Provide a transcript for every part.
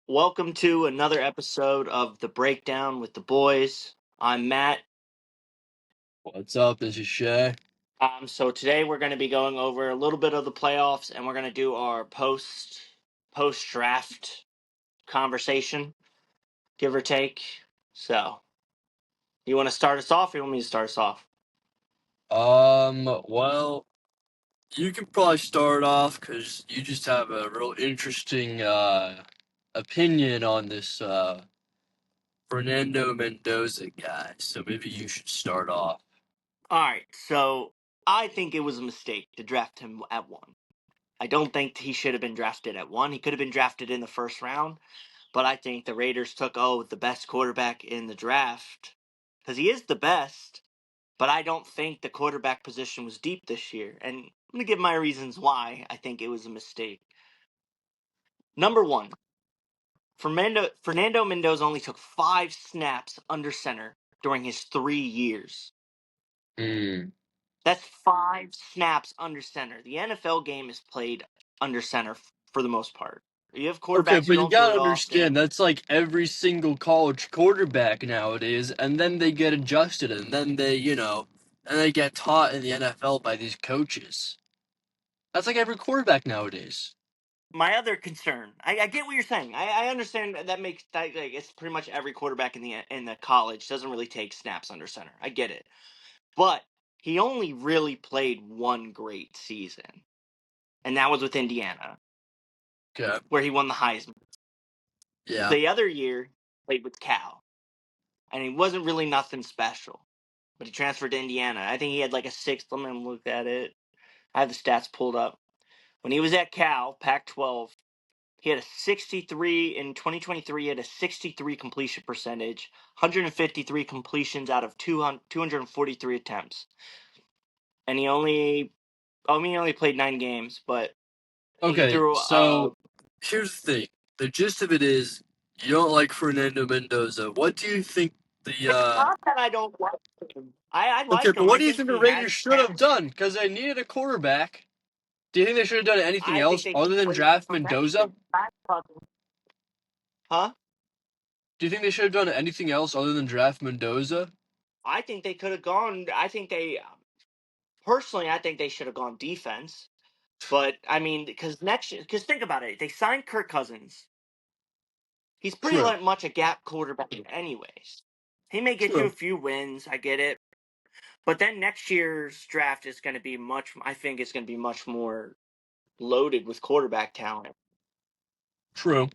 Welcome to another episode of The Breakdown with the Boys. I'm Matt. What's up? This is Shay. So today we're going to be going over a little bit of the playoffs, and we're going to do our post draft conversation, give or take. So, you want to start us off, or you want me to start us off? Well, you can probably start off because you just have a real interesting opinion on this Fernando Mendoza guy. So maybe you should start off. All right. So I think it was a mistake to draft him at 1. I don't think he should have been drafted at 1. He could have been drafted in the first round. But I think the Raiders took, the best quarterback in the draft. Because he is the best. But I don't think the quarterback position was deep this year. And I'm going to give my reasons why I think it was a mistake. Number 1, Fernando Mendoza only took 5 snaps under center during his 3 years. That's 5 snaps under center. The NFL game is played under center for the most part. You have quarterbacks Okay, who but you don't do gotta it often. understand that's like every single college quarterback nowadays, and then they get adjusted, and then and they get taught in the NFL by these coaches. That's like every quarterback nowadays. My other concern, I get what you're saying. I understand that makes that like it's pretty much every quarterback in the college doesn't really take snaps under center. I get it, but he only really played one great season, and that was with Indiana, Okay. where he won the Heisman. Yeah. The other year, he played with Cal, and he wasn't really nothing special. But he transferred to Indiana. I think he had like a sixth. Let me look at it. I have the stats pulled up. When he was at Cal, Pac-12, he had a 63 in 2023. He had a 63 completion percentage, 153 completions out of 243 attempts, and he only played 9 games, but he Okay, threw. so here's the thing. The gist of it is you don't like Fernando Mendoza. What do you think the It's not that I don't like him. I Okay, like but him. what I do you think think the he Raiders has should have talent. done? Because they needed a quarterback. Do you think they should have done anything I think else they other than waited draft for next year. Mendoza? Huh? Do you think they should have done anything else other than draft Mendoza? I think they could have gone. Personally, I think they should have gone defense. But I mean, because think about it, they signed Kirk Cousins. He's pretty True. much a gap quarterback, anyways. He may get you a True. few wins, I get it. But then next year's draft is going to be I think it's going to be much more loaded with quarterback talent. True.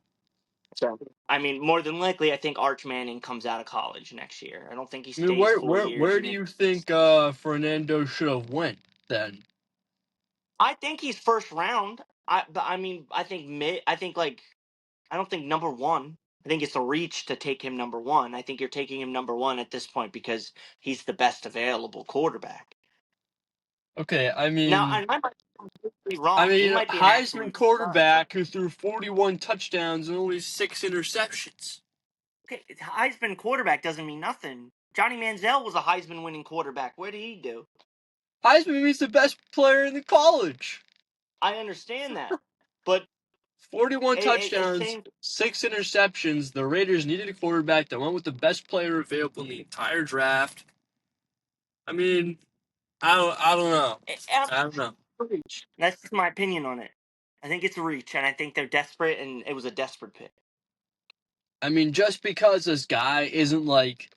So, I mean, more than likely, I think Arch Manning comes out of college next year. I don't think he I mean, stays where 4 where years. where do you think Fernando should have went then? I think he's first round. I think mid. I don't think number 1. I think it's a reach to take him number 1. I think you're taking him number 1 at this point because he's the best available quarterback. Okay, Now, I might be completely I wrong. He mean, might be an Heisman absolute stud. quarterback who threw 41 touchdowns and only 6 interceptions. Okay, Heisman quarterback doesn't mean nothing. Johnny Manziel was a Heisman winning quarterback. What did he do? Heisman means the best player in the college. I understand that, but 41 it's touchdowns, same. 6 interceptions. The Raiders needed a quarterback that went with the best player available in the entire draft. I mean, I don't know. I don't know. Reach. That's my opinion on it. I think it's a reach, and I think they're desperate, and it was a desperate pick. I mean, just because this guy isn't like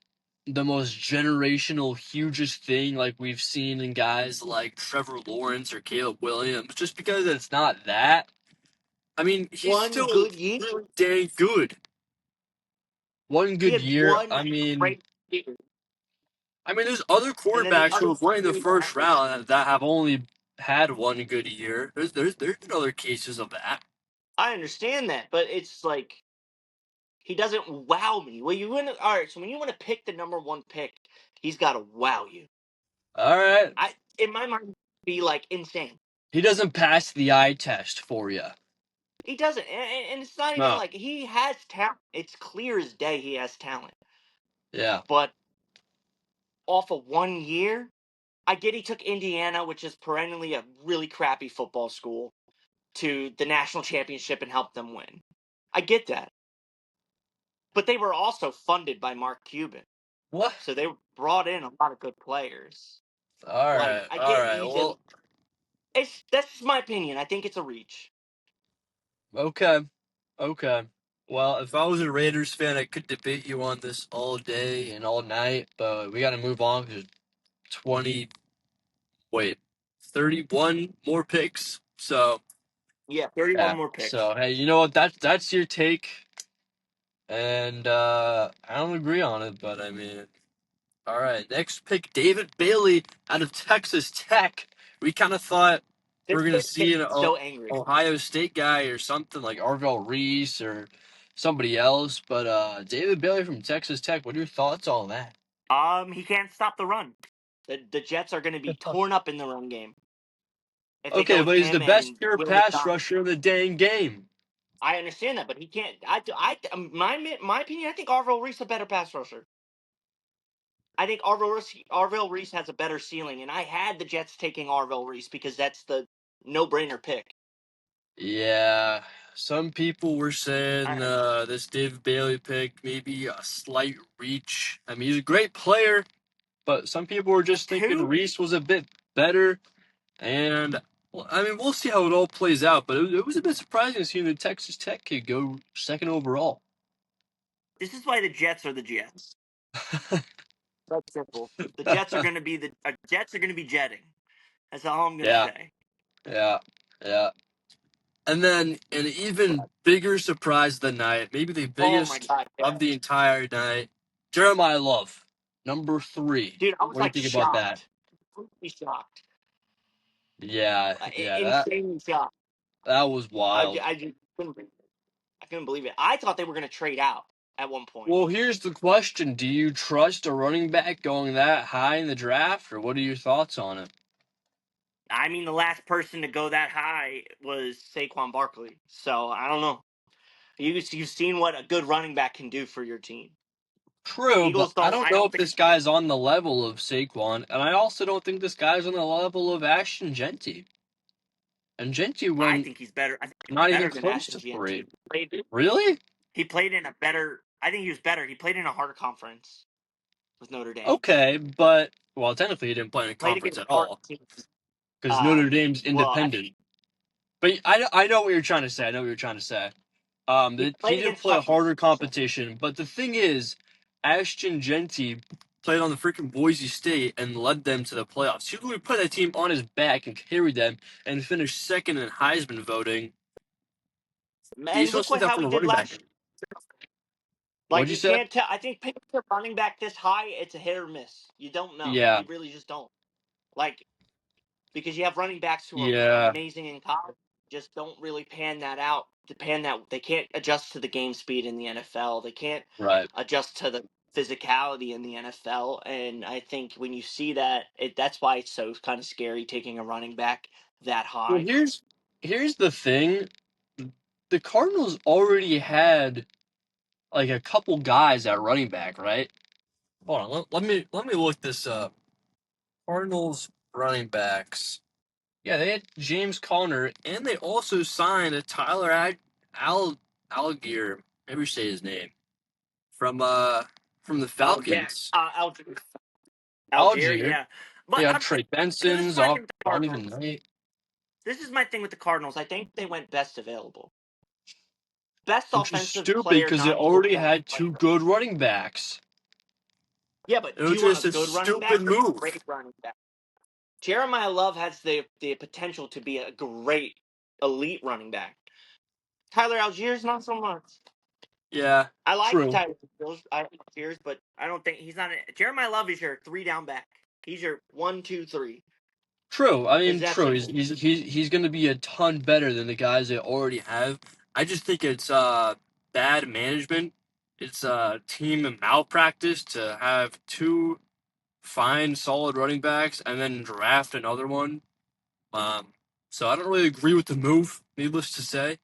the most generational, hugest thing like we've seen in guys like Trevor Lawrence or Caleb Williams, just because it's not that, I mean, he's One still good year. really dang good. One He good had year. one great year, There's other and then the quarterbacks who other have won in the 3 first round that have only had one good year. There's been other cases of that. I understand that, but it's like he doesn't wow me. Well, all right. So when you want to pick the number 1 pick, he's got to wow you. All right. In my mind, be like insane. He doesn't pass the eye test for you. He doesn't, and it's not even No. like he has talent. It's clear as day he has talent. Yeah. But off of 1 year, I get he took Indiana, which is perennially a really crappy football school, to the national championship and helped them win. I get that. but they were also funded by Mark Cuban, What? so they brought in a lot of good players. All Like right, I all get right. Eason. Well, That's just my opinion. I think it's a reach. okay, okay. Well, if I was a Raiders fan, I could debate you on this all day and all night, but we got to move on because 20, wait, 31 more picks. So, Yeah, 31 yeah. more picks. So, hey, you know what? That's your take, and I don't agree on it, but I mean, all right. Next pick, David Bailey out of Texas Tech. We kind of thought we This are gonna pick see makes an me so angry. Ohio State guy or something like Arvell Reese or somebody else, but David Bailey from Texas Tech. What are your thoughts on that? He can't stop the run. The Jets are going to be torn up in the run game if they go Okay, with but he's the him best and pure Willie pass Johnson. rusher in the dang game. I understand that, but he can't. My opinion. I think Arvell Reese a better pass rusher. I think Arvell Reese has a better ceiling, and I had the Jets taking Arvell Reese because that's the no-brainer pick. Yeah, some people were saying I, this David Bailey pick maybe a slight reach. I mean, he's a great player, but some people were just thinking who? Reese was a bit better. And well, I mean, we'll see how it all plays out. But it was a bit surprising to see the Texas Tech kid go second overall. This is why the Jets are the Jets. That's simple. The Jets are going to be Jets are going to be jetting. That's all I'm going to Yeah, say. yeah, yeah. And then an even bigger surprise of the night, maybe the Oh my biggest god, yeah. of the entire night, Jeremiah Love, number 3. Dude, I was What do you like think about that? shocked. Completely shocked. Yeah, yeah, Insanely shocked. that was wild. I just couldn't believe it. I couldn't believe it. I thought they were going to trade out at one point. Well, here's the question: do you trust a running back going that high in the draft, or what are your thoughts on it? I mean, the last person to go that high was Saquon Barkley. So I don't know. You've seen what a good running back can do for your team. True, but Eagles I don't. don't I know don't if think. this guy's on the level of Saquon, and I also don't think this guy's on the level of Ashton Genty. And Genty I went think he's better. I think he's not even better than close Ashton to GNT. 3. Really? He played in a better. I think he was better. He played in a harder conference with Notre Dame. Okay, but well, technically he didn't play in a Played conference against at hard all teams. because Notre Dame's Well, independent. But I know what you're trying to say. I know what you're trying to say. he He played did against play tough teams. harder competition, but the thing is, Ashton Genty played on the freaking Boise State and led them to the playoffs. He literally put that team on his back and carried them and finished second in Heisman voting. You And still look see what that how from he a did running last back. year. What'd Like you you say? can't tell. I think picking a running back this high, it's a hit or miss. You don't know. Yeah, You really just don't. Like because you have running backs who are yeah, amazing in college, just don't really pan that out. To pan that, they can't adjust to the game speed in the NFL. They can't right. adjust to the physicality in the NFL. And I think when you see that, that's why it's so kind of scary taking a running back that Well, high. here's the thing. The Cardinals already had like a couple guys at running back, right? Hold on, let me look this up. Cardinals running backs. Yeah, they had James Conner, and they also signed a Tyler Algier. Maybe you say his name from the Yeah, Falcons. Algier, Algier. yeah. They But had Trey so this is Benson's my off thing with the uneven Cardinals. night. This is my thing with the Cardinals. I think they went best available. Best Which is offensive stupid player, because they not already quarterback had player. two good running backs. Yeah, but It do was you want a just a good running back stupid or a move. great running back? Jeremiah Love has the potential to be a great elite running back. Tyler Algiers, not so much. Yeah, I like true. Tyler Algiers, but I don't think he's not. Jeremiah Love is your 3 down back. He's your 1, 2, 3. True. I It's mean, that true. simple. He's going to be a ton better than the guys they already have. I just think it's bad management. It's team malpractice to have two fine, solid running backs and then draft another one. Um, so I don't really agree with the move. Needless to say,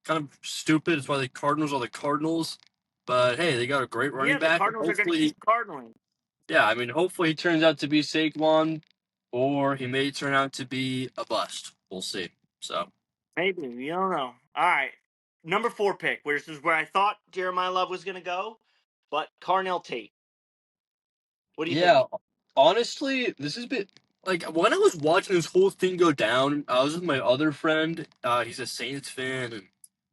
kind of stupid. It's why the Cardinals are the Cardinals. But hey, they got a great running Yeah, the back. Cardinals are going to Hopefully, keep cardinals. yeah, I mean, hopefully he turns out to be Saquon, or he may turn out to be a bust. We'll see. So, Maybe you don't know. All right. number 4 pick, which is where I thought Jeremiah Love was going to go, but Carnell Tate. What do you Yeah, think? honestly, this has been like when I was watching this whole thing go down, I was with my other friend. He's a Saints fan, and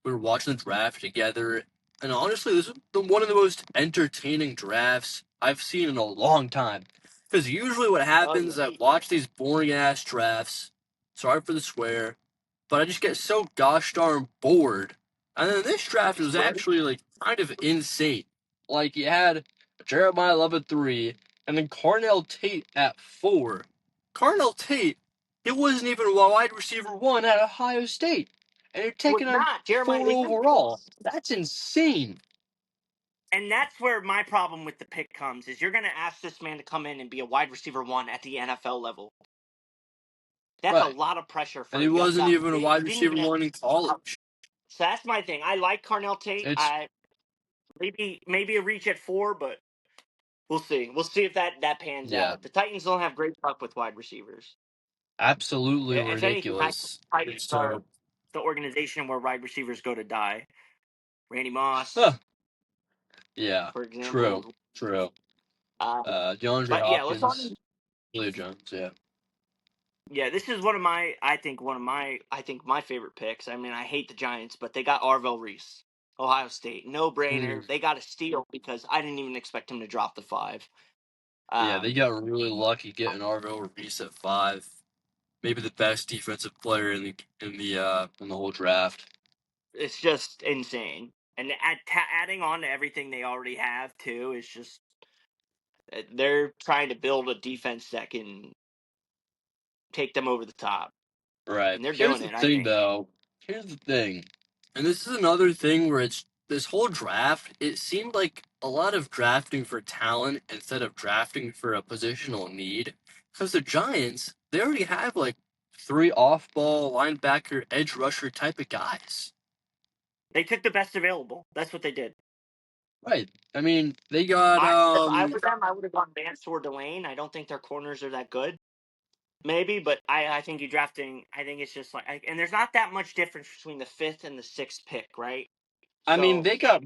we were watching the draft together. And honestly, this is one of the most entertaining drafts I've seen in a long time. Because usually what Oh, happens is I yeah. watch these boring ass drafts. Sorry for the swear, but I just get so gosh darn bored. And then this draft was actually like kind of insane. Like you had Jeremiah Love at 3, and then Carnell Tate at 4. Carnell Tate, it wasn't even a wide receiver 1 at Ohio State, and you're Was taking him not. Jeremiah 4 Love. overall. That's insane. And that's where my problem with the pick comes is you're going to ask this man to come in and be a wide receiver 1 at the NFL level. That's a Right. lot of pressure And for he a young wasn't guy. even a He wide didn't receiver even have. 1 in college. So that's my thing. I like Carnell Tate. It's, I maybe a reach at 4, but we'll see. We'll see if that pans yeah, out. The Titans don't have great luck with wide receivers. absolutely If anything, ridiculous. Titans are So, the organization where wide receivers go to die. Randy Moss, huh, yeah, for true, example. true. Uh, DeAndre but yeah, let's talk. Hopkins, Julio Jones, yeah. Yeah, this is one of my favorite picks. I mean, I hate the Giants, but they got Arvell Reese, Ohio State, no brainer. Mm. They got a steal because I didn't even expect him to drop the 5. Yeah, they Um, got really lucky getting Arvell Reese at 5. Maybe the best defensive player in the whole draft. it's just insane, and adding on to everything they already have too is just they're trying to build a defense that can take them over the top, Right. and they're Here's doing the it. I thing, think though. Here's the thing. And this is another thing where it's this whole draft, it seemed like a lot of drafting for talent instead of drafting for a positional need. Because the Giants, they already have like 3 off ball, linebacker, edge rusher type of guys. they took the best available. That's what they did. Right. I mean, they got, If I were them, I would have gone Mansour Delane. I don't think their corners are that good. Maybe, but I think you drafting. I think it's just like, and there's not that much difference between the 5th and the 6th pick, right? I mean, So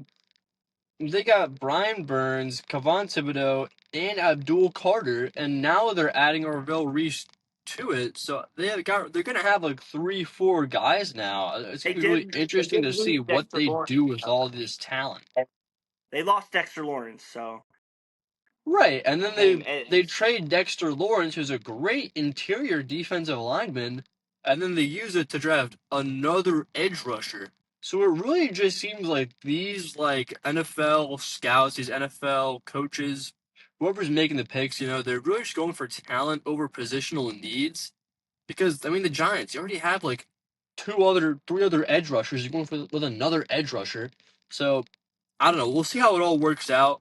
they got Brian Burns, Kevon Thibodeau, and Abdul Carter, and now they're adding Orville Reese to it. So they're gonna have like 3, 4 guys now. It's they gonna be really they interesting did to see lose what Dexter they Lawrence. do with all this talent. They lost Dexter Lawrence, so Right, and then and they trade Dexter Lawrence, who's a great interior defensive lineman, and then they use it to draft another edge rusher. So it really just seems like these like NFL scouts, these NFL coaches, whoever's making the picks, they're really just going for talent over positional needs. Because I mean, the Giants, you already have like 3 other edge rushers. You're going with another edge rusher. So I don't know. We'll see how it all works out.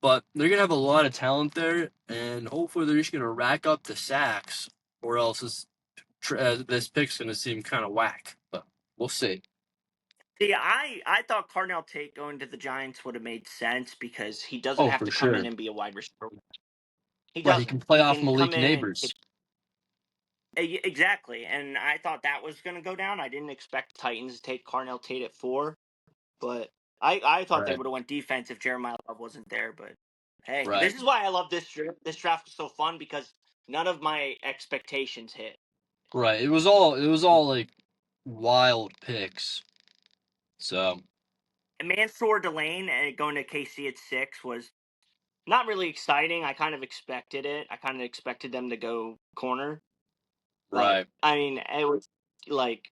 But they're gonna have a lot of talent there, and hopefully they're just gonna rack up the sacks, or else this pick's gonna seem kind of whack. But we'll see. see, I thought Carnell Tate going to the Giants would have made sense because he doesn't Oh, have for to come in sure. and be a wide receiver. He Right, he can doesn't. play He off can come Malik in and Neighbors. exactly. And I thought that was going to go down. I didn't expect Titans to take Carnell Tate at 4, but I thought they Right, would have went defense if Jeremiah Love wasn't there. But hey, right, this is why I love this draft. This draft was so fun because none of my expectations hit. right. It was all like wild picks. So Mansour Delane going to KC at 6 was not really exciting. I kind of expected it. I kind of expected them to go corner. But right, I mean, it was like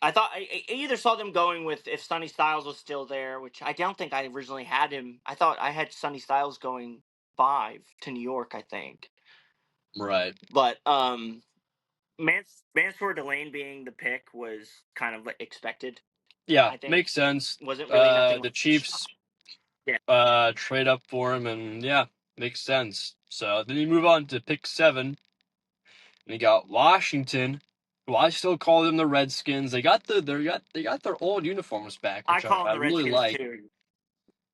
I thought I either saw them going with if Sonny Styles was still there, which I don't think I originally had him. I thought I had Sonny Styles going 5 to New York, I think. right. But Mansour Delane being the pick was kind of expected. Yeah, I think makes sense. wasn't really nothing. The Chiefs Yeah, trade up for him, and yeah, makes sense. So then you move on to pick 7. And you got Washington, who I still call them the Redskins. They got their old uniforms back, I which I, call them I the really Redskins like. too.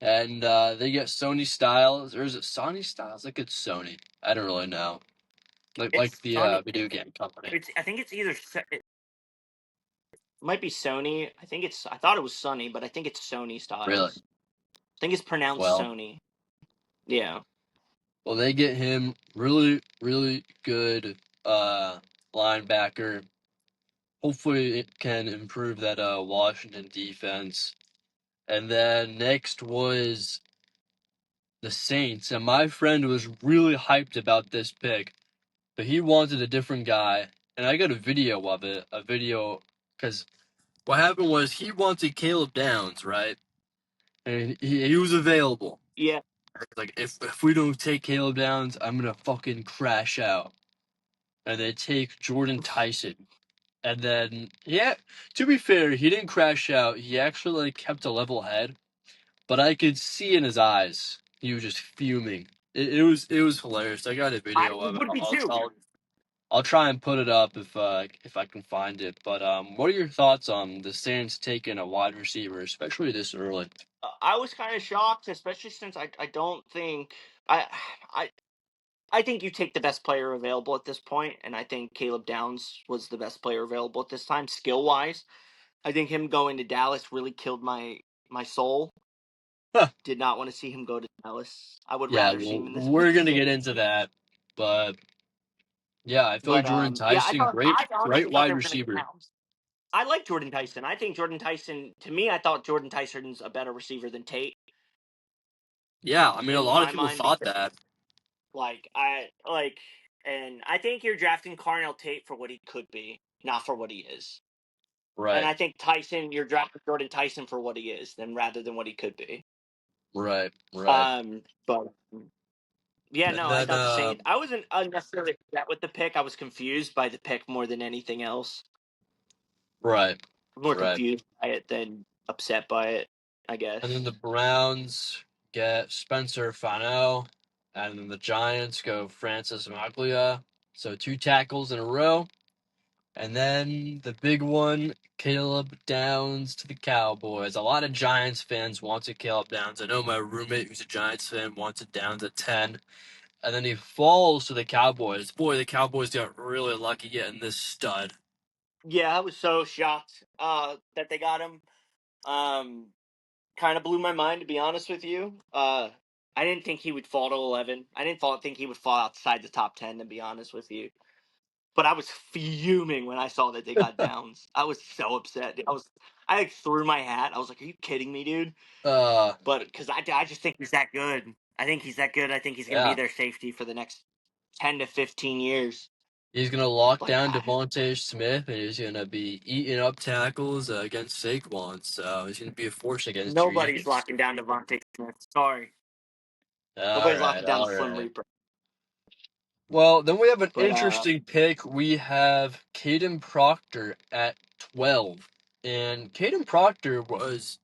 And they get Sony Styles, or is it Sony Styles? Like it's Sony. I don't really know. Like It's the Sonny. video game company. I think it's either might be Sony. I thought it was Sony, but I think it's Sony Really? Styles. I think it's pronounced Well, Sony. Yeah. well, they get him really, really good linebacker. Hopefully, it can improve that Washington defense. And then next was the Saints, and my friend was really hyped about this pick, but he wanted a different guy, and I got a video of it, because what happened was he wanted Caleb Downs, right? And he was available. Yeah. Like, if we don't take Caleb Downs, I'm gonna fucking crash out. And they take Jordan Tyson. And then, yeah, to be fair, he didn't crash out. He actually like kept a level head, but I could see in his eyes he was just fuming. It was hilarious. I got a I video of it. would be too. I'll try and put it up if I can find it. But what are your thoughts on the Saints taking a wide receiver, especially this early? I was kind of shocked, especially since I don't think I I I think you take the best player available at this point, and I think Caleb Downs was the best player available at this time, skill wise. I think him going to Dallas really killed my soul. Huh. Did not want to see him go to Dallas. I would Yeah, rather see him in this we're gonna get Saints. into that, but yeah, I feel like But Jordan yeah, Tyson, I great honestly thought they wide were going to get receiver. Downs. I like Jordan Tyson. I think Jordan Tyson, to me, I thought Jordan Tyson's a better receiver than Tate Yeah, I mean, a in lot of my people mind thought because that. and I think you're drafting Carnell Tate for what he could be, not for what he is. And Right, I think Tyson, you're drafting Jordan Tyson for what he is, then rather than what he could be. right, right. But yeah, And no, I then, thought the Saints. I wasn't unnecessarily upset with the pick. I was confused by the pick more than anything else. right, More right. confused by it than upset by it, I And then the guess. Browns get Spencer Fano, and then the Giants go Francis Maglia. So 2 tackles in a row. And then the big one, Caleb Downs to the Cowboys. A lot of Giants fans wanted Caleb Downs. I know my roommate, who's a Giants fan, wanted Downs at 10. And then he falls to the Cowboys. Boy, the Cowboys got really lucky getting this stud. Yeah, I was so shocked that they got him. Um, Kind of blew my mind, to be honest with you. I didn't think he would fall to 11. I didn't think he would fall outside the top 10, to be honest with you. But I was fuming when I saw that they got Downs. I was so upset. I like threw my hat. I was like, "Are you kidding me, dude?" Uh, But because I just think he's that good. I think he's that good. I think he's gonna be yeah. their safety for the next 10 to 15 years. He's going to lock Like down Devontae Smith, and he's going to be eating up tackles against Saquon. So he's going to be a force against your nobody's Eagles. locking down Devontae Smith. Sorry, All nobody's right, locking down the all Slim right. Reaper. Well, then we have an But interesting pick. We have Caden Proctor at 12. And Caden Proctor was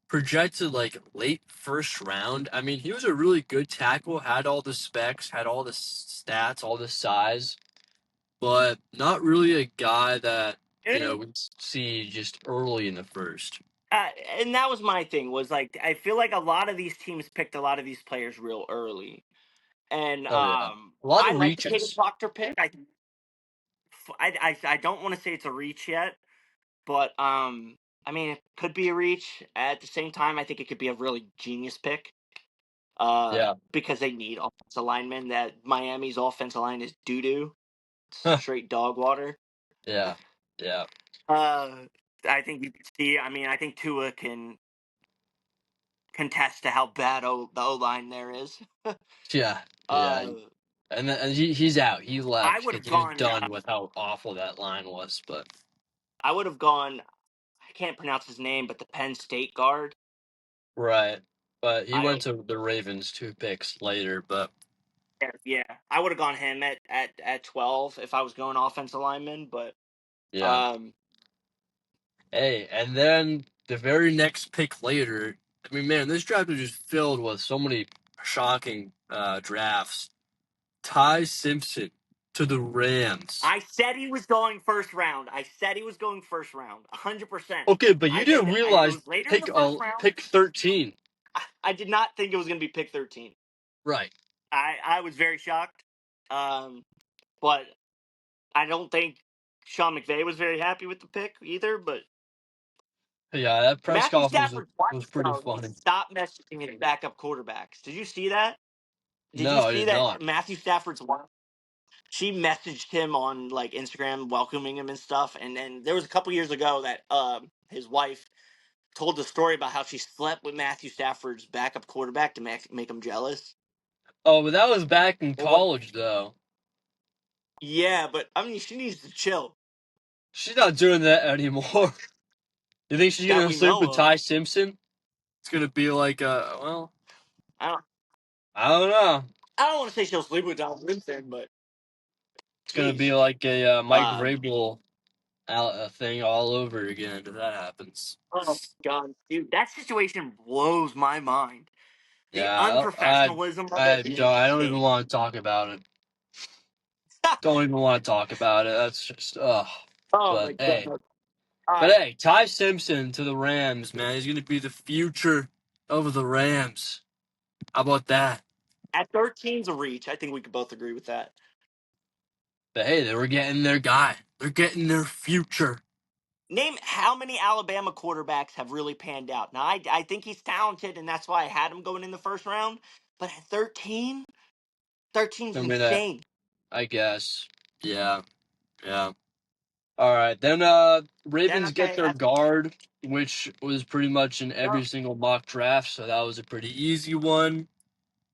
projected like late first round. I mean, he was a really good tackle, had all the specs, had all the stats, all the size, but not really a guy that, and we see just early in the first. uh, and that was my thing. Was like I feel like a lot of these teams picked a lot of these players real early, and Oh, yeah. A lot I of like the Caleb reaches. Proctor pick. I don't want to say it's a reach yet, but I mean it could be a reach. At the same time, I think it could be a really genius pick. Yeah. Because they need offensive linemen. That Miami's offensive line is doo doo, straight dog water. Yeah. Yeah. Uh, I think you can see. I mean, I think Tua can contest to how bad the O line there is. Yeah. Yeah. uh, And he's out. He I left would have because he was gone. done with how awful that line was. But I would have gone. I can't pronounce his name, but the Penn State guard. right. But he I went to the Ravens 2 picks later. But yeah, I would have gone him at 12 if I was going offensive lineman. But yeah. um, Hey, and then the very next pick later. I mean, man, this draft was just filled with so many shocking drafts. Ty Simpson to the Rams. I said he was going first round. I said he was going first round, 100%. Okay, but you I said didn't that. It realize was later in pick the first round. pick 13. I did not think it was going to be pick 13. Right. I was very shocked. But I don't think Sean McVay was very happy with the pick either. But Yeah, that press Matthew conference Stafford's was wife pretty needs funny. to stop messaging his backup quarterbacks. Did you see that? Did you No, I see did that not. Matthew Stafford's wife? She messaged him on like Instagram, welcoming him and stuff. And then there was a couple years ago that his wife told the story about how she slept with Matthew Stafford's backup quarterback to make him jealous. Oh, but that was back in Or college, though. yeah, but I mean, she needs to chill She's not doing that anymore. You think she's that gonna we sleep know with of. Ty Simpson? It's gonna be like, well, I don't. I don't know. I don't want to say she'll sleep with Don Winston, but It's gonna be jeez. like a Mike Um. Vrabel thing all over again if that happens. Oh God, dude, that situation blows my mind. The Yeah, unprofessionalism of it is I don't even insane. want to talk about it. Don't even want to talk about it. That's just, ugh. Oh my But hey, God. Ty Simpson to the Rams, man. He's gonna be the future of the Rams. How about that? At 13's a reach. I think we could both agree with that. But hey, they were getting their guy. They're getting their future. Name how many Alabama quarterbacks have really panned out. Now, I think he's talented, and that's why I had him going in the first round. But at 13, 13's I mean, insane. I guess. Yeah, yeah. All right, then Then, Ravens get okay, their that's, guard, which was pretty much in no. every single mock draft, so that was a pretty easy one.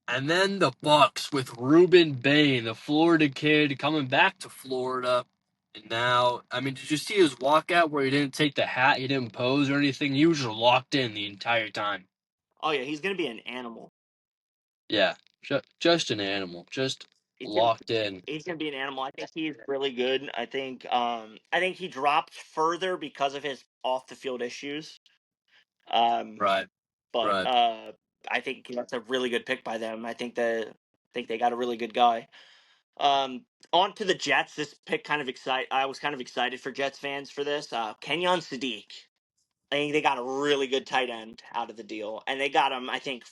And then the Bucks with Ruben Bain, the Florida kid, coming back to Florida. And now, I mean, did you see his walkout where he didn't take the hat, he didn't pose or anything? He was just locked in the entire time. Oh, yeah, he's going to be an animal. Yeah, just an animal, just He's going to. locked in. He's gonna be an animal. I think he's really good. I think he dropped further because of his off the field issues. Um, Right, but right. I think that's a really good pick by them. I think they got a really good guy. On to the Jets. This pick kind of excite. I was kind of excited for Jets fans for this. Kenyon Sadiq. I think they got a really good tight end out of the deal, and they got him. I think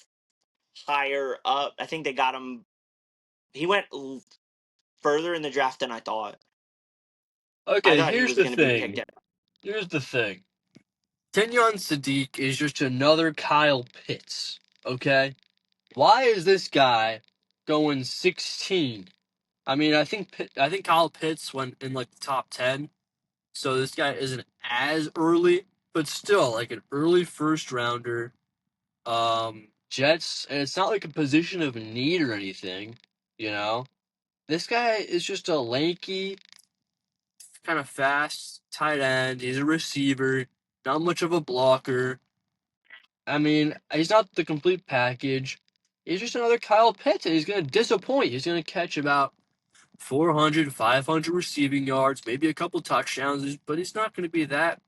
higher up. I think they got him. He went further in the draft than I thought. I Okay, thought he here's was the going to be picked thing. at. Here's the thing. Kenyon Sadiq is just another Kyle Pitts. Okay, why is this guy going 16? I mean, I think Kyle Pitts went in like the top 10, so this guy isn't as early, but still like an early first rounder. Jets, and it's not like a position of need or anything, you know. This guy is just a lanky, kind of fast tight end. He's a receiver, not much of a blocker. I mean, he's not the complete package. He's just another Kyle Pitts, and he's going to disappoint. He's going to catch about 400, 500 receiving yards, maybe a couple touchdowns, but he's not going to be that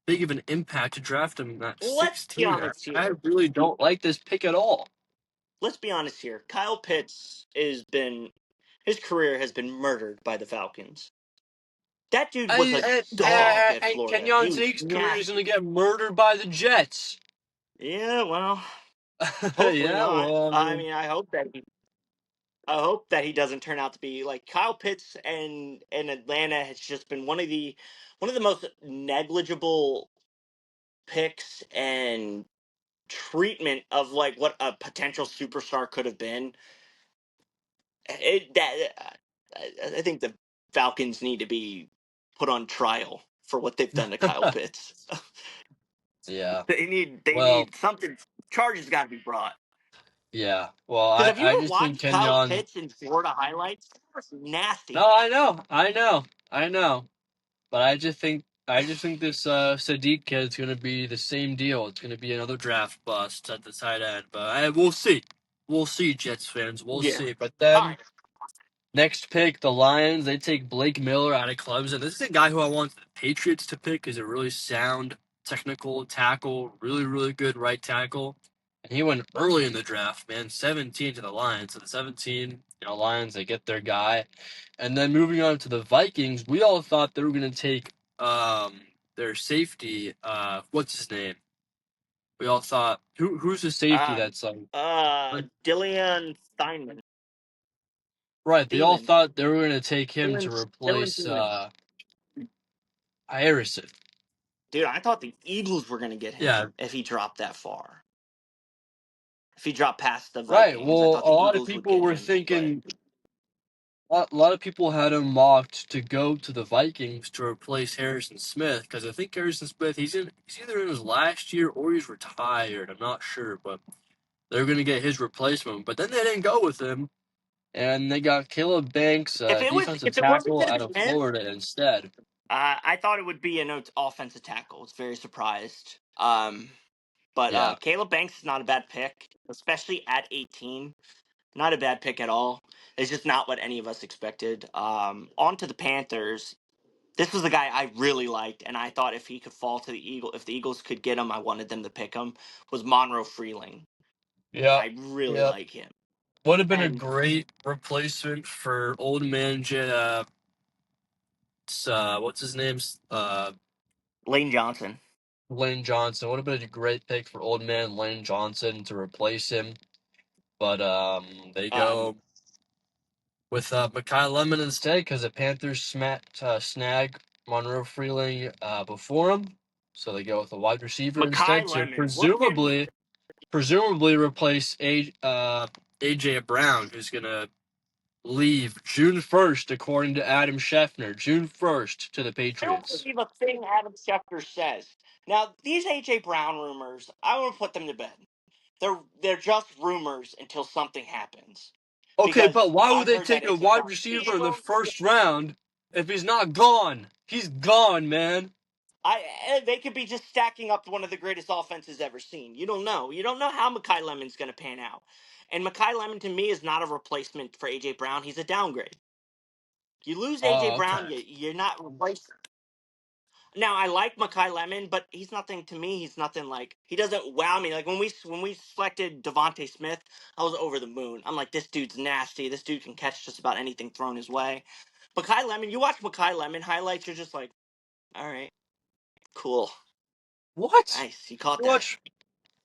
big of an impact to draft him at Let's be 16. honest I here. really don't like this pick at all. Let's be honest here. Kyle Pitts has been his career has been murdered by the Falcons. That dude was a dog at And Florida. Kenyon He was Zake's career is going nasty. to get murdered by the Jets. Yeah, well, hopefully Yeah, not. well, I I mean, mean, I hope that he doesn't turn out to be like Kyle Pitts, and Atlanta has just been one of the most negligible picks and treatment of like what a potential superstar could have been. I think the Falcons need to be put on trial for what they've done to Kyle Pitts. yeah. They Well, need something. Charges got to be brought. yeah. Well, Because have you I ever just think watched Kyle Kenyon. Pitts in Florida highlights? It's nasty. No, I know. But I just think this Sadiq kid's gonna be the same deal. It's gonna be another draft bust at the tight end. But we'll see. We'll see, Jets fans. We'll Yeah. see. But All then right. next pick, the Lions, they take Blake Miller out of Clemson. This is a guy who I want the Patriots to pick. Is a really sound technical tackle, really, really good right tackle. And he went early in the draft, man, 17 to the Lions. So the 17, Lions, they get their guy. And then moving on to the Vikings, we all thought they were going to take their safety. What's his name? We all thought, who's the safety Uh, that's Dillian Steinman. right? They all Thiemann. thought they were going to take him to Dylan replace Thiemann. Harrison. Dude, I thought the Eagles were going to get him Yeah, if he dropped that far. If he dropped past the right. Vikings, I Well, thought a the lot of Eagles would people get were him. But thinking, a lot of people had him mocked to go to the Vikings to replace Harrison Smith because I think Harrison Smith he's either in his last year or he's retired. I'm not sure, but they're gonna get his replacement. But then they didn't go with him, and they got Caleb Banks, defensive if it wasn't tackle going to out be of him, Florida instead. I thought it would be an offensive tackle. I was very surprised. But Yeah, Caleb Banks is not a bad pick, especially at 18. Not a bad pick at all. It's just not what any of us expected. On to the Panthers. This was the guy I really liked, and I thought if he could fall to the Eagle, if the Eagles could get him, I wanted them to pick him. Was Monroe Freeling. yeah, I really yeah. like him, Would have been a and great replacement for old man what's his name? Lane Johnson. Lane Johnson. Would have been a great pick for old man Lane Johnson to replace him. But they Um, go with Mekhi Lemon instead because the Panthers snag Monroe Freeling before him. So they go with a wide receiver Makai instead to Lemon. What can presumably replace AJ Brown, who's gonna leave June 1st, according to Adam Schefter. June 1st to the I don't Patriots. believe a thing Adam Schefter says. Now these AJ Brown rumors, I want to put them to bed. They're just rumors until something happens. Okay, Because but why would I've they heard that take a AJ wide Brown the receiver in the Eagles. first round if he's not gone? He's gone, man. They could be just stacking up one of the greatest offenses ever seen. You don't know. You don't know how Makai Lemon's going to pan out. And Makai Lemon to me is not a replacement for AJ Brown. He's a downgrade. You lose AJ Oh, Brown, okay. you're not replacing. Now I like Makai Lemon, but he's nothing to me. He's nothing like he doesn't wow me. Like when we selected Devonte Smith, I was over the moon. I'm like, this dude's nasty. This dude can catch just about anything thrown his way. Makai Lemon, you watch Makai Lemon highlights, you're just like, all right, cool, What? nice. He caught that. What?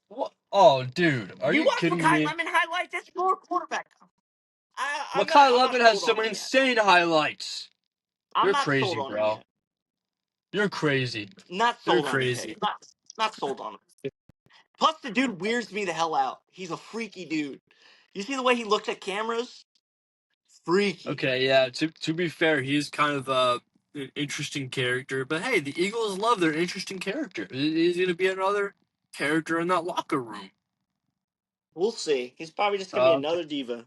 What? Oh, dude, are You you watch kidding Makai me? Lemon highlights, it's more quarterback. Makai I'm not Levin has sold some on him yet. insane highlights. I'm You're not sold crazy, on him bro. yet. You're crazy. Not You're sold on the crazy. pick. Not sold on him. Plus, the dude weirds me the hell out. He's a freaky dude. You see the way he looks at cameras? Freaky. Okay, yeah. To be fair, he's kind of an interesting character. But hey, the Eagles love their interesting character. He's gonna be another character in that locker room. We'll see. He's probably just gonna be Okay. another diva.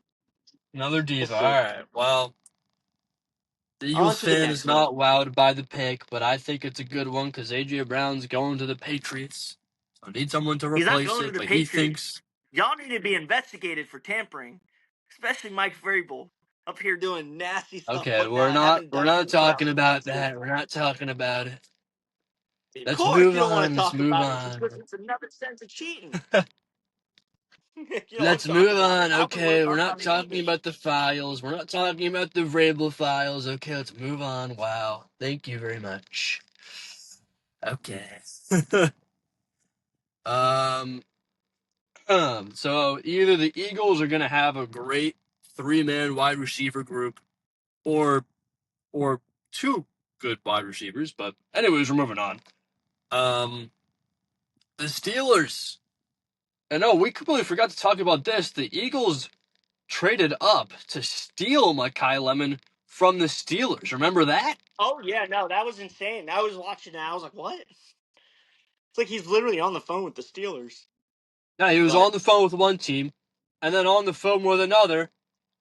Another We'll diva. All see. right. Well, the On Eagles to the fan is next one. not wowed by the pick, but I think it's a good one because AJ Brown's going to the Patriots. So I need someone to He's not replace going to it, the but he Patriots. thinks. Y'all need to be investigated for tampering, especially Mike Vrabel up here doing nasty stuff, Okay, putting out having we're ducks not in the talking crowd. about that. We're not talking about it. Of Let's course, move you don't want to on. Let's talk move about it on. because it's another sense of cheating. You don't want Let's to talk move about it. on. I only want to Okay, we're talk not about the talking Eagles. about the files. We're not talking about the Vrabel files. Okay, let's move on. Wow. Thank you very much. Okay. um, so either the Eagles are gonna have a great three-man wide receiver group or or two good wide receivers, but anyways, we're moving on. Um the Steelers. And no, we completely forgot to talk about this. The Eagles traded up to steal Makai Lemon from the Steelers. Remember that? Oh yeah, no, that was insane. I was watching that. I was like, what? It's like he's literally on the phone with the Steelers. Yeah, he was But on the phone with one team and then on the phone with another,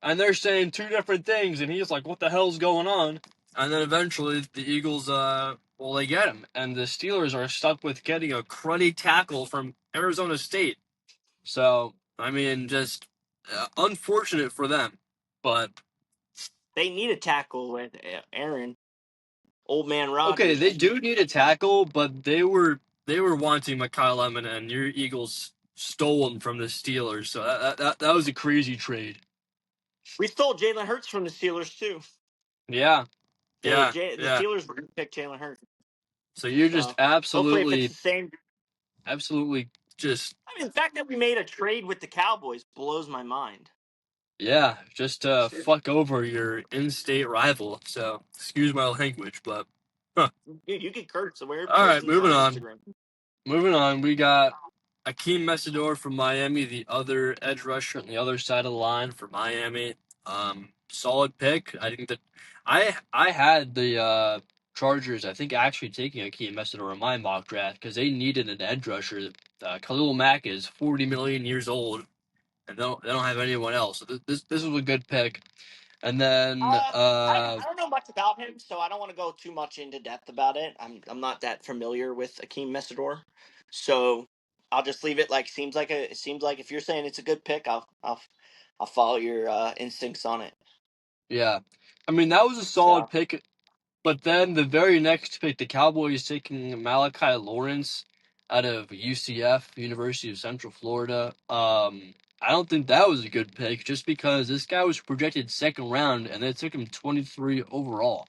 and they're saying two different things, and he's like, what the hell's going on? And then eventually the Eagles, well, they get him, and the Steelers are stuck with getting a cruddy tackle from Arizona State. So, I mean, just unfortunate for them. But, they need a tackle with Aaron, old man okay, they Rodgers. do need a tackle, but they were wanting Makai Lemon, and your Eagles stole him from the Steelers. So that was a crazy trade. We stole Jalen Hurts from the Steelers too. Yeah, yeah, The yeah. Steelers were going to pick Jalen Hurts. So you're just So hopefully, if it's the same, absolutely just, I mean, the fact that we made a trade with the Cowboys blows my mind. yeah, just fuck over your in-state rival. So excuse my language, but Dude, you can curse. So we're All right, posting this moving on on. Instagram. Moving on, we got Akeem Mesidor from Miami, the other edge rusher on the other side of the line for Miami. Solid pick. I think that I had the Chargers. I think actually taking Akeem Mesidor in my mock draft because they needed an edge rusher. Khalil Mack is 40 million years old, and they don't have anyone else. So this was a good pick. And then I don't know much about him, so I don't want to go too much into depth about it. I'm not that familiar with Akeem Mesidor, so I'll just leave it like it seems like if you're saying it's a good pick, I'll follow your instincts on it. yeah, I mean that was a solid So pick. But then the very next pick, the Cowboys taking Malachi Lawrence out of UCF, University of Central Florida. I don't think that was a good pick just because this guy was projected second round and they took him 23 overall.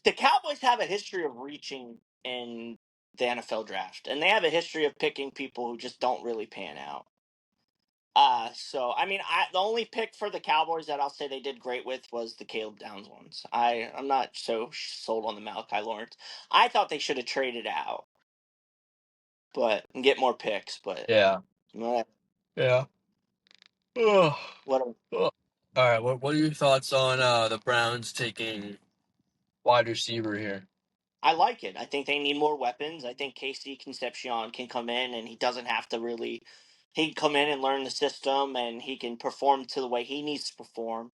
the Cowboys have a history of reaching in the NFL draft, and they have a history of picking people who just don't really pan out. So I mean, the only pick for the Cowboys that I'll say they did great with was the Caleb Downs ones. I'm not so sold on the Malachi Lawrence. I thought they should have traded out, but and get more picks. But Yeah. what? Yeah. Ugh. What? Ugh. All right. What are your thoughts on the Browns taking wide receiver here? I like it. I think they need more weapons. I think Casey Concepcion can come in and he doesn't have to really. He can come in and learn the system, and he can perform to the way he needs to perform.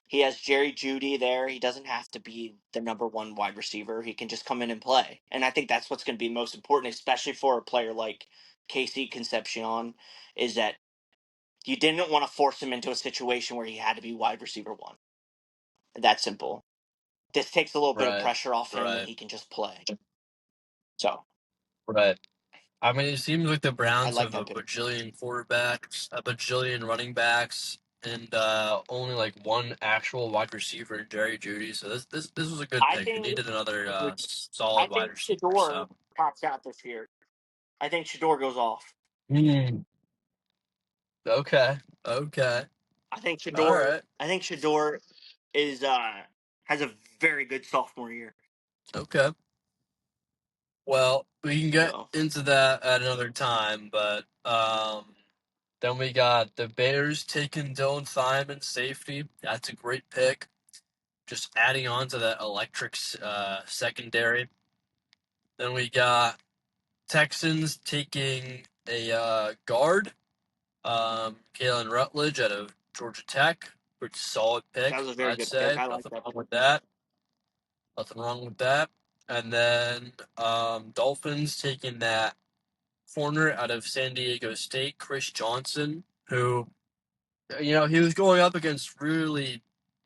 He has Jerry Judy there. He doesn't have to be the number one wide receiver. He can just come in and play. And I think that's what's going to be most important, especially for a player like Casey Concepcion, is that you didn't want to force him into a situation where he had to be wide receiver one. That simple. This takes a little bit of Right. pressure off him, and Right. he can just play. So Right. I mean, it seems like the I Browns like have that a pick. bajillion quarterbacks, a bajillion running backs, and only like one actual wide receiver, Jerry Judy. So this was a good I pick. They think needed another I solid wide think receiver. Shador So. pops out this year. I think Shador goes off. Hmm. Okay. Okay. All right. I think Shador is has a very good sophomore year. Okay. Well, we can get So into that at another time, but then we got the Bears taking Dylan Thyman safety. That's a great pick. Just adding on to that electric secondary. Then we got Texans taking a guard, Kalen Rutledge out of Georgia Tech. Pretty solid that pick, was a very I'd good pick. say. I like Nothing that wrong pick. with that. Nothing wrong with that. And then Dolphins taking that corner out of San Diego State, Chris Johnson, who, he was going up against really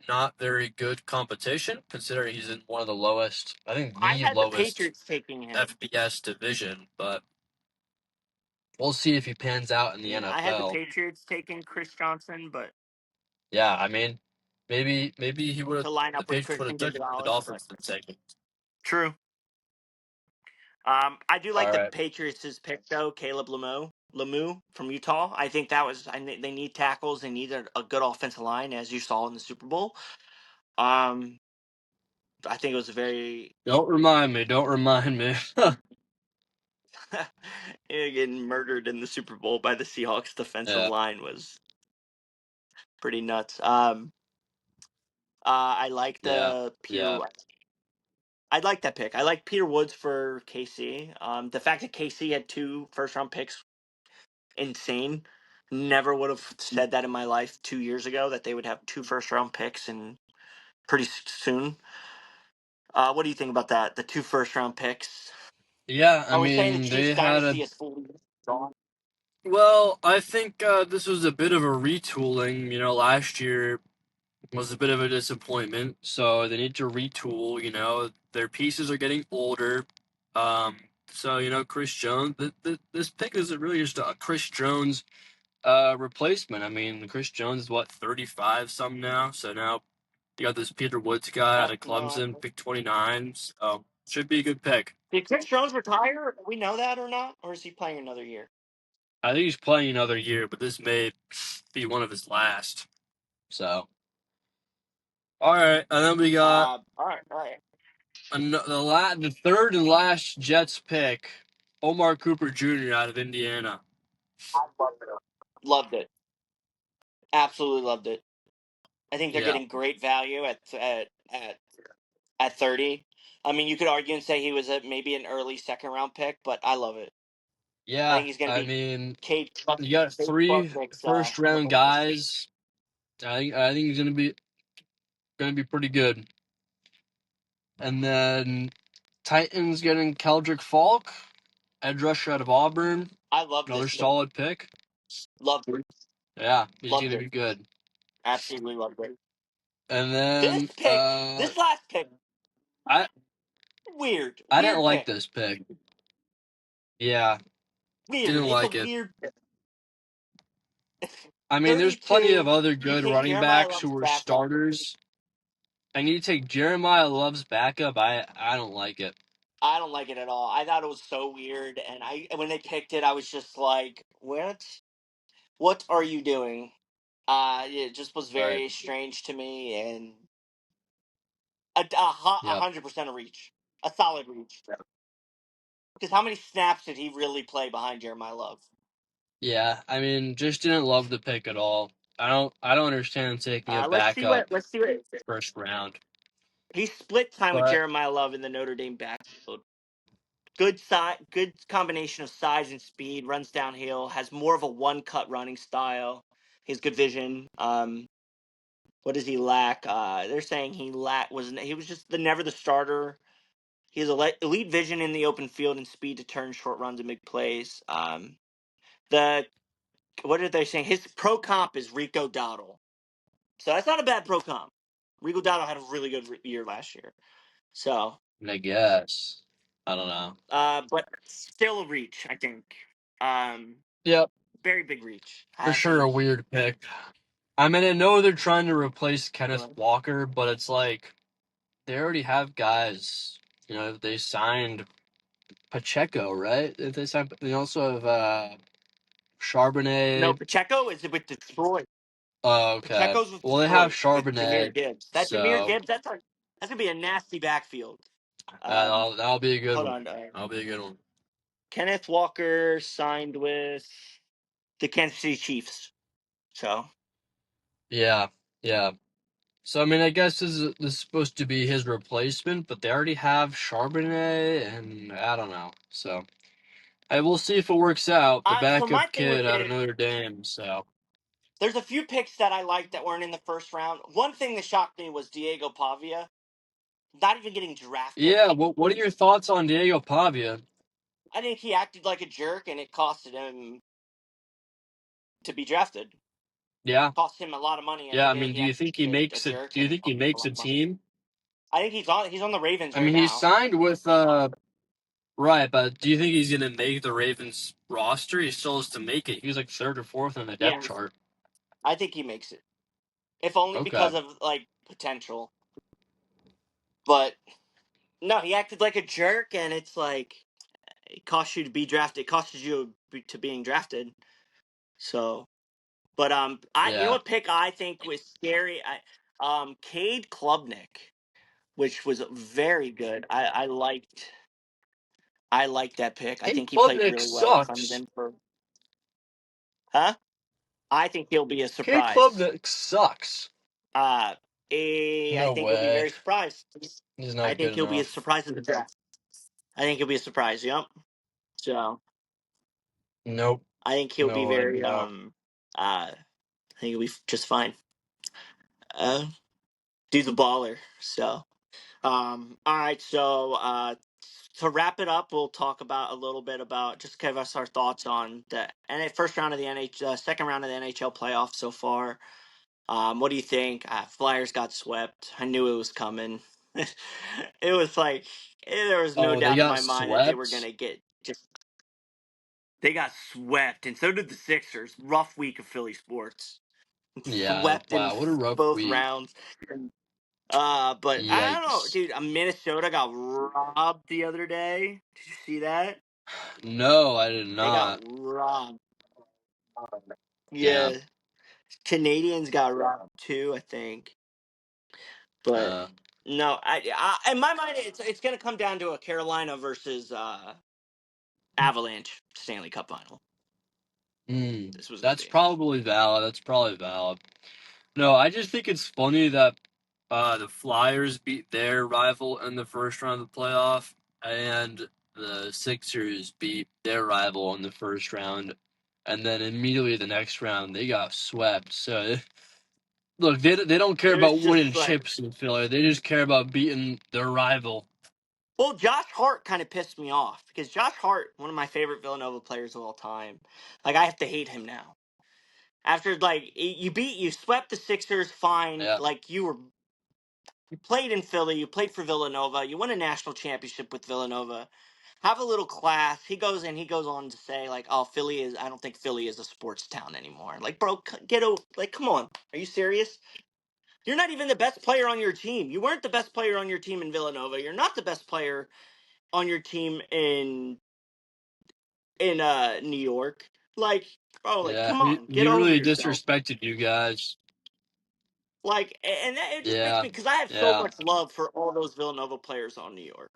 not very good competition, considering he's in one of the lowest, I think I the had the lowest Patriots taking him. FBS division, but we'll see if he pans out in the I had the NFL. Patriots taking Chris Johnson, but Yeah, I mean, maybe he would have to line the up with Patriots would have Christian taken the Gonzalez, but Dolphins in second. true. I do like All the right. Patriots' pick though, Caleb Lemieux from Utah. I think that was they need tackles. They need a good offensive line, as you saw in the Super Bowl. Um, I think it was a very Don't remind me. Don't remind me. getting murdered in the Super Bowl by the Seahawks defensive Yeah. line was pretty nuts. I like Yeah. the Yeah. Peter. I like that pick. I like Peter Woods for KC. The fact that KC had two first round picks, insane. Never would have said that in my life 2 years ago that they would have two first round picks and pretty soon. What do you think about that? The two first round picks. Yeah, I Are we saying the mean, Chiefs they had a dynasty is fully gone? well, I think this was a bit of a retooling. Last year was a bit of a disappointment, so they need to retool. Their pieces are getting older. So Chris Jones. This pick is really just a Chris Jones replacement. I mean, Chris Jones is what 35 some now. So now you got this Peter Woods guy out Yep. of No. Clemson, pick 29. So should be a good pick. Did Chris Jones retire? Do we know that or not? Or is he playing another year? I think he's playing another year, but this may be one of his last. So, all right, and then we got All right. All right. The third and last Jets pick, Omar Cooper Jr. out of Indiana. Loved it. Absolutely loved it. I think they're Yeah, getting great value at 30. I mean, you could argue and say he was maybe an early second round pick, but I love it. I yeah. think he's going to I be mean, Kate you got three Bucknick's first round guys. I think he's gonna be pretty good. And then Titans getting Keldrick Falk, edge rusher out of Auburn, I love another this pick. solid pick. Loved it. Yeah, he's Loved gonna it. be good. Absolutely loved it. And This then pick, this last pick, I weird. I didn't Weird like pick. this pick. Yeah, Weird. didn't It's a like it. weird I mean, there's plenty of 32. other You good take running Jeremiah backs Love's who were backup. starters. And you take Jeremiah Love's backup. I don't like it. I don't like it at all. I thought it was so weird, and when they picked it, I was just like, "What? What are you doing?" It just was Right. very strange to me, and Yep. 100% a reach, a solid reach. Because how many snaps did he really play behind Jeremiah Love? Yeah. I mean, just didn't love the pick at all. I don't understand taking a Let's see what. backup Let's see what. first round. He split time with But Jeremiah Love in the Notre Dame backfield. Good size, good combination of size and speed. Runs downhill. Has more of a one-cut running style. He has good vision. What does he lack? They're saying he was just never the starter. He has elite vision in the open field and speed to turn short runs and make plays. The what are they saying? His pro comp is Rico Dowdle, so that's not a bad pro comp. Rico Dowdle had a really good year last year, so I guess I don't know. but still a reach, I think. Um, Yep. very big reach. For I sure, think. a weird pick. I mean, I know they're trying to replace Kenneth Walker, but it's like they already have guys. They signed Pacheco, right? They also have No, Charbonnet. Pacheco is with Detroit. Okay. Pacheco's with Well, they have Detroit with Jameer Charbonnet, Gibbs. That Jameer so Gibbs, that's gonna be a nasty backfield. that'll be a good Hold one. on. That'll be a good one. Kenneth Walker signed with the Kansas City Chiefs. So Yeah, yeah. So I mean, I guess this is supposed to be his replacement, but they already have Charbonnet, and I don't know. So I will see if it works out. The so my backup thing with kid out of it, Notre Dame. So there's a few picks that I liked that weren't in the first round. One thing that shocked me was Diego Pavia not even getting drafted. yeah, what are your thoughts on Diego Pavia? I think he acted like a jerk, and it costed him to be drafted. Yeah, Cost him a lot of money, and yeah. he I did. mean, He do you acted think he like a makes it? jerk, Do you and it think he cost him a makes lot a of money. team? I think he's on the Ravens I right mean, he's now. signed with right, but do you think he's gonna make the Ravens roster? He still has to make it. He was like third or fourth on the depth Yeah, chart. I think he makes it, if only Okay. because of like potential. But no, he acted like a jerk, and it's like it costs you to be drafted. It costs you to being drafted. So, but you know Yeah. what pick I think was scary? Cade Klubnik, which was very good. I liked that pick. I Kate think he played Klubnik really well coming sucks. in for. Huh? I think he'll be a Kate surprise. Klubnik sucks. Uh, I No think you'll be way. very surprised. He's I not good think he'll be a enough. surprise in the draft. I think he'll be a surprise. Yep. So Nope. I think he'll be No way, very no. I think he'll be just fine. Uh, dude's a baller. So all right. So to wrap it up, we'll talk about a little bit about just give us our thoughts on the first round of the second round of the NHL playoffs so far. What do you think? Flyers got swept. I knew it was coming. It was like there was no Oh, they doubt in got my mind that they were swept? gonna get just. They got swept, and so did the Sixers. Rough week of Philly sports. Yeah, Swept in wow, what a rough both week. rounds. But I don't know, Yikes. dude. Minnesota got robbed the other day. Did you see that? No, I did They got not. robbed. Damn. Yeah, Canadians got robbed too, I think. But Uh, No, in my mind, it's going to come down to a Carolina versus Avalanche Stanley Cup final. This was going to That's be. probably valid. That's probably valid. No, I just think it's funny that the Flyers beat their rival in the first round of the playoff, and the Sixers beat their rival in the first round, and then immediately the next round they got swept. So look, they don't care There's about winning just like, chips in Philly. They just care about beating their rival. well, Josh Hart kind of pissed me off because Josh Hart, one of my favorite Villanova players of all time, like I have to hate him now. After like you swept the Sixers, fine. Yeah, Like you played in Philly, you played for Villanova, you won a national championship with Villanova. Have a little class. He goes on to say like, "Oh, I don't think Philly is a sports town anymore." Like, bro, get over. Like, come on, are you serious? You're not even the best player on your team. You weren't the best player on your team in Villanova. You're not the best player on your team in New York. Like, bro, like, yeah. come He, on, get he over really yourself. disrespected you guys. Like, and it just makes Yeah, me because I have so yeah, much love for all those Villanova players on New York.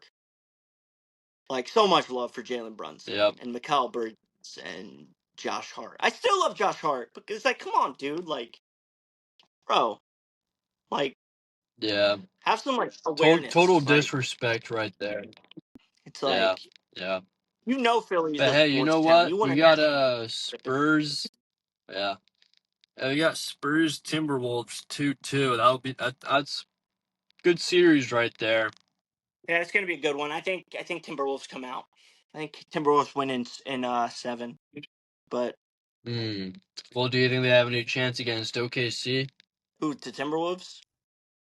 Like, so much love for Jalen yep, Brunson and Mikal Bridges and Josh Hart. I still love Josh Hart because it's like, come on, dude. Like, bro, like, yeah. have some like Total awareness. Like, disrespect right there. it's Yeah, like, yeah. Philly is But a hey, you sports know town. what? You want We a got national. Spurs. Yeah, we got Spurs Timberwolves 2-2. That's good series right there. Yeah, it's gonna be a good one. I think Timberwolves come out. I think Timberwolves win in 7. But Hmm. Well, do you think they have any chance against OKC? who the Timberwolves?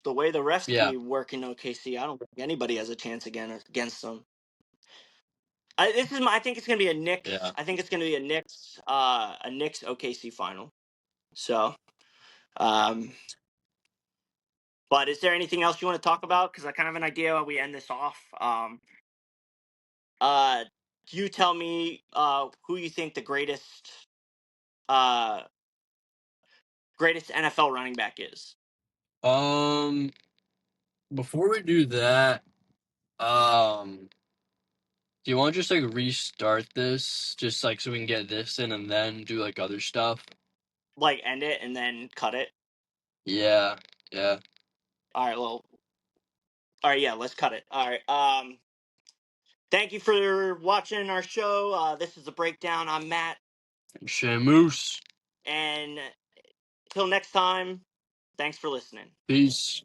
The way the refs Yeah, be working OKC, I don't think anybody has a chance against them. I think it's gonna be a Knicks. yeah. I think it's gonna be a Knicks OKC final. So, um, but is there anything else you want to talk about? Because I kind of have an idea how we end this off. Uh, you tell me who you think the uh greatest NFL running back is. Um, before we do that, do you want to just like restart this, just like so we can get this in and then do like other stuff? Like end it and then cut it. Yeah, yeah. All right. Well. All right. Yeah. Let's cut it. All right. Thank you for watching our show. This is a breakdown. I'm Matt, Shamoose. and till next time. Thanks for listening. Peace.